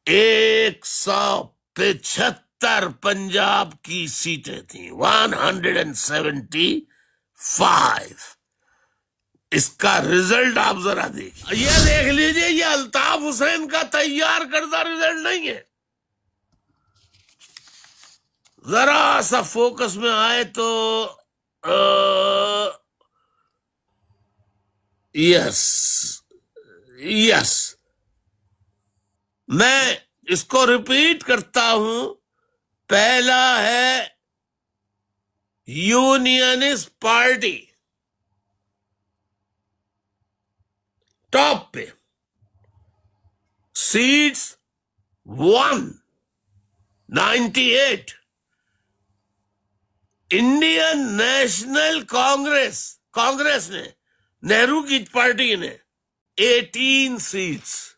175 पंजाब की सीटें थी, 175। इसका रिजल्ट आप जरा देखिए, ये देख लीजिए, ये अल्ताफ हुसैन का तैयार करदा रिजल्ट नहीं है। जरा सा फोकस में आए तो यस यस, मैं इसको रिपीट करता हूं। पहला है यूनियनिस्ट पार्टी, टॉप पे, seats 198। Indian national Congress, Congress ने, नेहरू की पार्टी ने 18 सीट्स।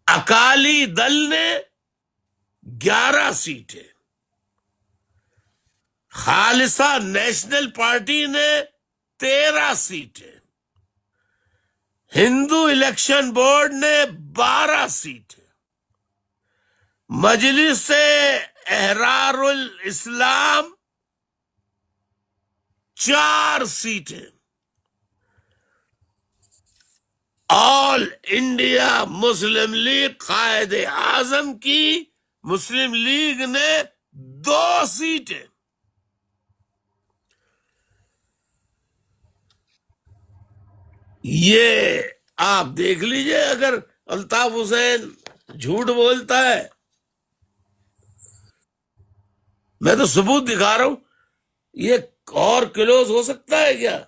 अकाली दल ने 11 सीटें। खालिसा नेशनल पार्टी ने 13 सीटें। हिंदू इलेक्शन बोर्ड ने 12 सीटें। मजलिस एहरारुल इस्लाम 4 सीटें। ऑल इंडिया मुस्लिम लीग कायद आजम की मुस्लिम लीग ने 2 सीटें। ये आप देख लीजिए, अगर अल्ताफ हुसैन झूठ बोलता है, मैं तो सबूत दिखा रहा हूं, ये और क्लोज हो सकता है क्या?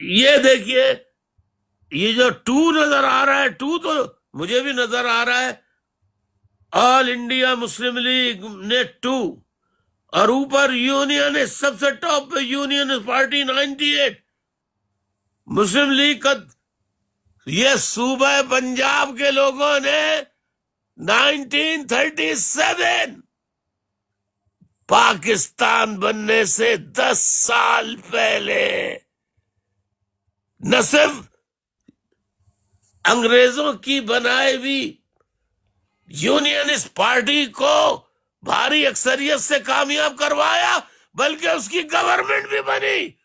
ये देखिए, ये जो 2 नजर आ रहा है, 2 तो मुझे भी नजर आ रहा है। ऑल इंडिया मुस्लिम लीग ने 2, और ऊपर यूनियन है, सबसे टॉप पे यूनियन पार्टी 98। मुस्लिम लीग का, ये सूबा पंजाब के लोगों ने 1937, पाकिस्तान बनने से 10 साल पहले, न सिर्फ अंग्रेजों की बनाई हुई यूनियनिस्ट पार्टी को भारी अक्सरियत से कामयाब करवाया, बल्कि उसकी गवर्नमेंट भी बनी।